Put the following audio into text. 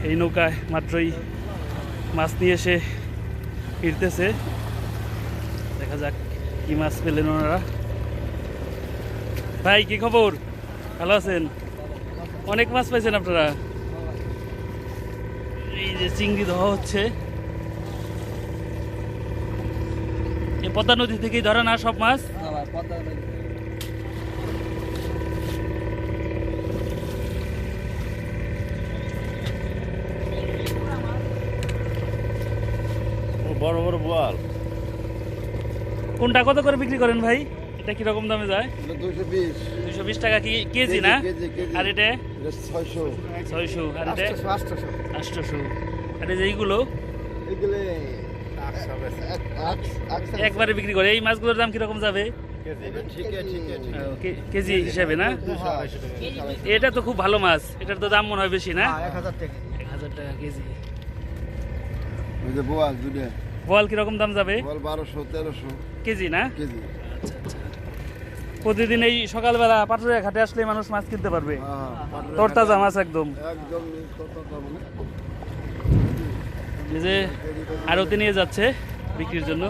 এই নৌকায় মাত্রই মাছ নিয়ে এসে ফিরতেছে। দেখা যাক কি মাছ পেলেন ওনারা। ভাই কি খবর, ভালো আছেন? অনেক মাছ পাইছেন আপনারা? এই যে চিংড়ি ধোয়া হচ্ছে, এই পদ্মা নদী থেকেই ধরা না সব মাছ? বড় বড় বোয়াল। কোনটা কত করে বিক্রি করেন ভাই? এটা কিরকম দামে যায়? 220 220 টাকা কি কেজি না? আর এটা 600 600, আর এটা 800। আর এই যে এইগুলো এগুলো একবারে বিক্রি করে। এই মাছগুলোর দাম কিরকম যাবে? কেজি হিসাবে না? এটা তো খুব ভালো মাছ, এটার তো দাম মনে হয় বেশি না? 1000 টাকা কেজি। বোয়াল দুটো। বোয়াল কিরকম দাম যাবে? বোয়াল 1200-1300 কেজি না? কেজি। আচ্ছা আচ্ছা। প্রতিদিন এই সকালবেলা পাটুরিয়া ঘাটে আসলে মানুষ মাছ কিনতে পারবে, তরতাজা মাছ একদম। একদম তরতাজা মানে এই যে আড়তে নিয়ে যাচ্ছে বিক্রির জন্য।